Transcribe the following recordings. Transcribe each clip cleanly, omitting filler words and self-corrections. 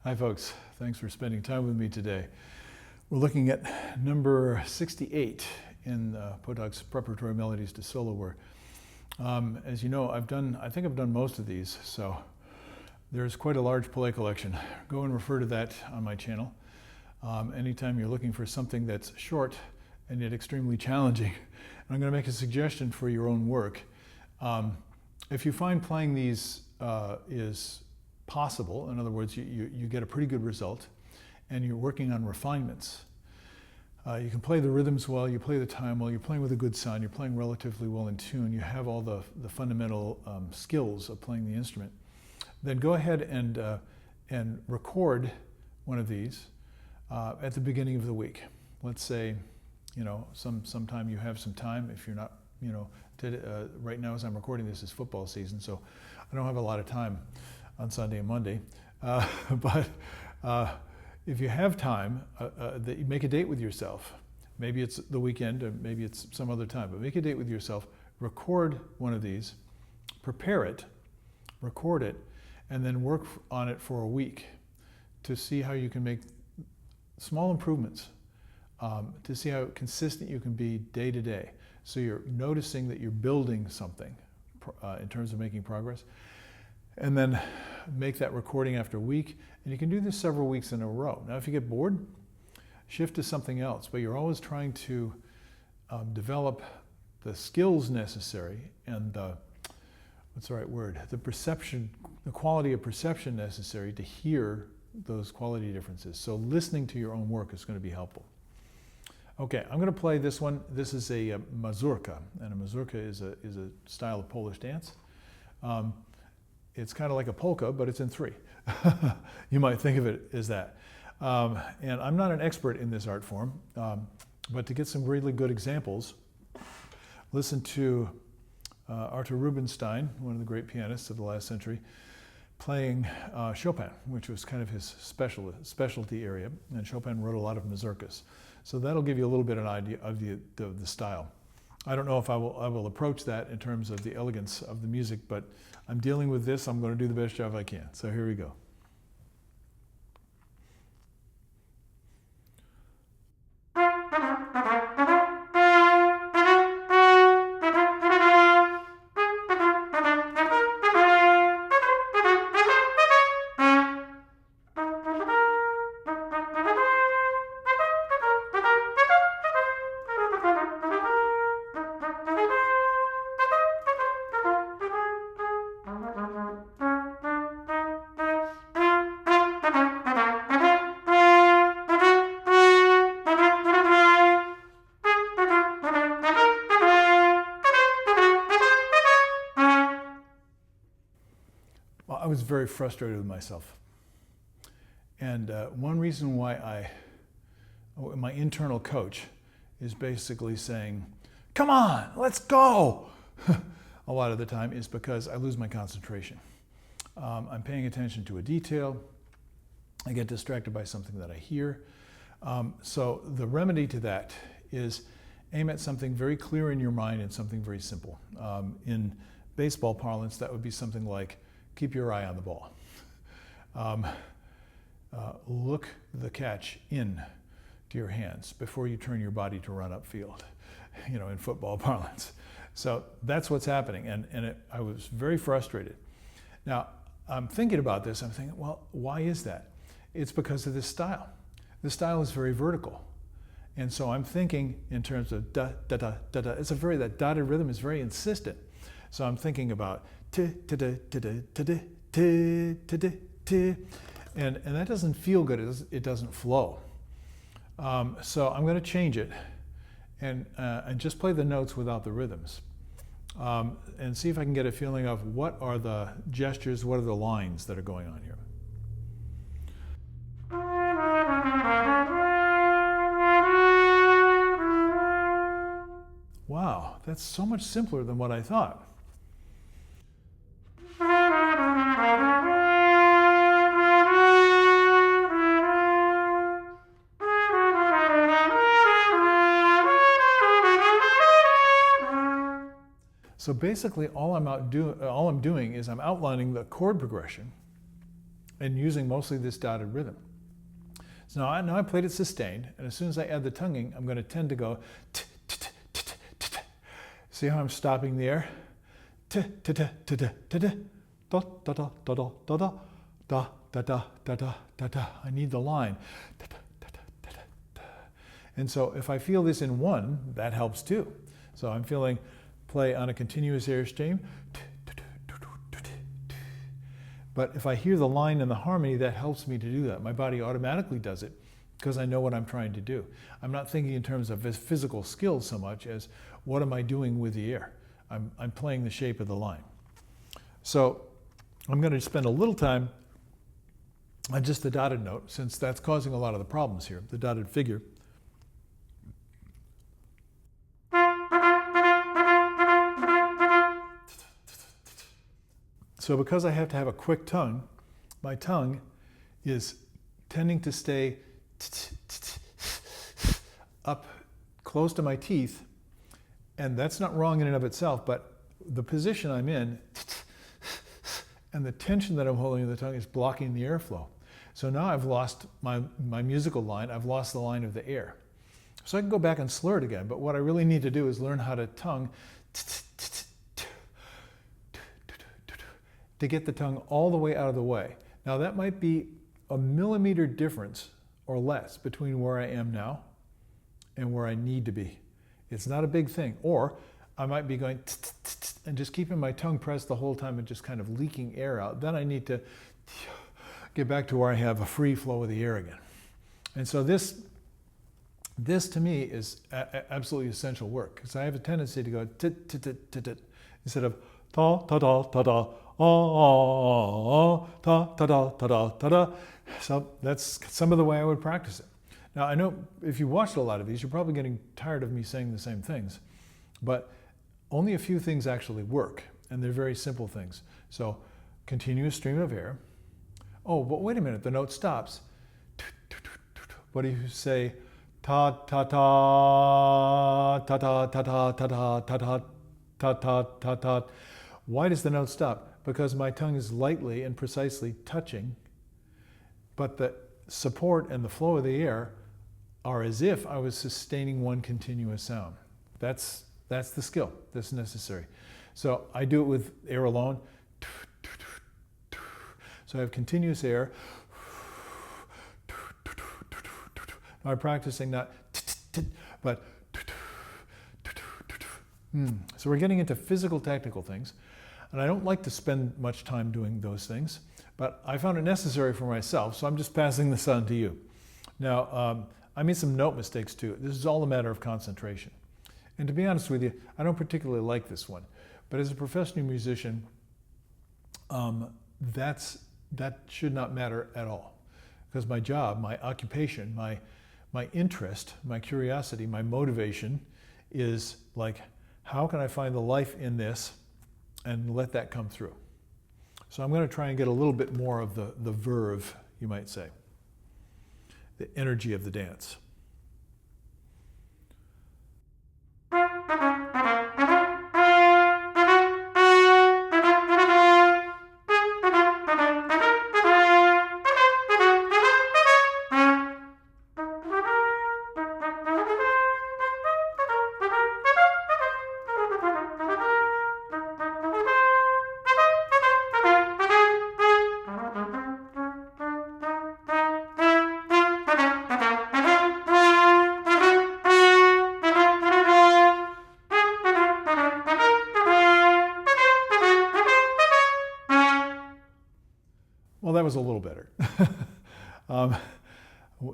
Hi folks, thanks for spending time with me today. We're looking at number 68 in Pottag's Preparatory Melodies to Solo work. As you know, I think I've done most of these, so there's quite a large play collection. Go and refer to that on my channel. Anytime you're looking for something that's short and yet extremely challenging, and I'm going to make a suggestion for your own work. If you find playing these is possible, in other words, you get a pretty good result, and you're working on refinements. You can play the rhythms well, you play the time well, you're playing with a good sound, you're playing relatively well in tune, you have all the fundamental skills of playing the instrument. Then go ahead and record one of these at the beginning of the week. Let's say, sometime you have some time. If you're not, right now as I'm recording this is football season, so I don't have a lot of time on Sunday and Monday. But if you have time, that you make a date with yourself. Maybe it's the weekend, or maybe it's some other time, but make a date with yourself, record one of these, prepare it, record it, and then work on it for a week to see how you can make small improvements, to see how consistent you can be day to day. So you're noticing that you're building something in terms of making progress. And then make that recording after a week. And you can do this several weeks in a row. Now, if you get bored, shift to something else. But you're always trying to develop the skills necessary and what's the right word? The perception, the quality of perception necessary to hear those quality differences. So listening to your own work is going to be helpful. Okay, I'm going to play this one. This is a mazurka, and a mazurka is a style of Polish dance. It's kind of like a polka, but it's in three. You might think of it as that. And I'm not an expert in this art form, but to get some really good examples, listen to Arthur Rubinstein, one of the great pianists of the last century, playing Chopin, which was kind of his specialty area, and Chopin wrote a lot of mazurkas. So that'll give you a little bit of an idea of the style. I don't know if I will approach that in terms of the elegance of the music, but I'm dealing with this. I'm going to do the best job I can. So here we go. Well, I was very frustrated with myself. And one reason why my internal coach is basically saying, come on, let's go, a lot of the time is because I lose my concentration. I'm paying attention to a detail. I get distracted by something that I hear. So the remedy to that is aim at something very clear in your mind and something very simple. In baseball parlance, that would be something like, keep your eye on the ball. Look the catch in to your hands before you turn your body to run upfield, in football parlance. So that's what's happening, and I was very frustrated. Now, I'm thinking about this, I'm thinking, well, why is that? It's because of this style. This style is very vertical. And so I'm thinking in terms of da, da, da, da, da. That dotted rhythm is very insistent. So I'm thinking about t, t, t, t, t, t, t, t, t, t, and that doesn't feel good. It doesn't flow. So I'm going to change it and just play the notes without the rhythms, and see if I can get a feeling of what are the gestures, what are the lines that are going on here. Wow, that's so much simpler than what I thought. So basically, all I'm doing is I'm outlining the chord progression and using mostly this dotted rhythm. So now I played it sustained, and as soon as I add the tonguing, I'm going to tend to go t, t, t, t, t, t, t. See how I'm stopping the air? T, t, t, t, t, t, t, da, da, da, da, da, da, da, da, da, da, da, da, da, da. I need the line. Da, da, da, da, da, da. And so if I feel this in one, that helps too. So I'm feeling play on a continuous airstream. But if I hear the line and the harmony, that helps me to do that. My body automatically does it because I know what I'm trying to do. I'm not thinking in terms of physical skills so much as what am I doing with the air. I'm playing the shape of the line. So I'm going to spend a little time on just the dotted note, since that's causing a lot of the problems here, the dotted figure. So because I have to have a quick tongue, my tongue is tending to stay up close to my teeth, and that's not wrong in and of itself, but the position I'm in and the tension that I'm holding in the tongue is blocking the airflow. So now I've lost my musical line, I've lost the line of the air. So I can go back and slur it again, but what I really need to do is learn how to tongue to get the tongue all the way out of the way. Now that might be a millimeter difference or less between where I am now and where I need to be. It's not a big thing. Or I might be going and just keeping my tongue pressed the whole time and just kind of leaking air out. Then I need to get back to where I have a free flow of the air again. And so this to me is absolutely essential work, because I have a tendency to go tit tit tit tit tit instead of ta ta ta ta ta ta ta ta ta ta ta. So that's some of the way I would practice it. Now I know if you watched a lot of these, you're probably getting tired of me saying the same things, but only a few things actually work, and they're very simple things. So continuous stream of air. Oh, but wait a minute, the note stops. What do you say? Ta ta ta ta ta ta ta ta ta ta ta ta ta ta. Why does the note stop? Because my tongue is lightly and precisely touching, but the support and the flow of the air are as if I was sustaining one continuous sound. That's the skill that's necessary. So I do it with air alone. So I have continuous air. Now I'm practicing not but so we're getting into physical technical things. And I don't like to spend much time doing those things, but I found it necessary for myself, so I'm just passing this on to you. Now, I made some note mistakes too. This is all a matter of concentration. And to be honest with you, I don't particularly like this one. But as a professional musician, that should not matter at all. Because my job, my occupation, my interest, my curiosity, my motivation is like, how can I find the life in this and let that come through? So I'm going to try and get a little bit more of the verve, you might say, the energy of the dance. Well, that was a little better.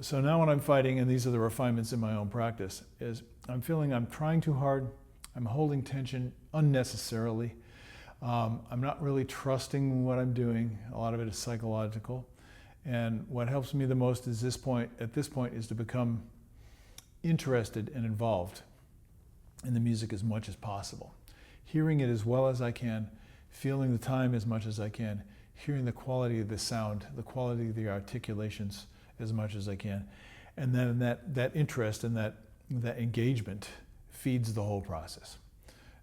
So now what I'm fighting, and these are the refinements in my own practice, is I'm feeling I'm trying too hard, I'm holding tension unnecessarily, I'm not really trusting what I'm doing. A lot of it is psychological. And what helps me the most is at this point is to become interested and involved in the music as much as possible. Hearing it as well as I can, feeling the time as much as I can, hearing the quality of the sound, the quality of the articulations as much as I can. And then that interest and that engagement feeds the whole process.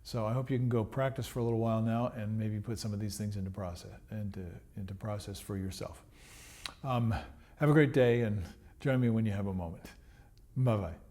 So I hope you can go practice for a little while now and maybe put some of these things into process for yourself. Have a great day and join me when you have a moment. Bye-bye.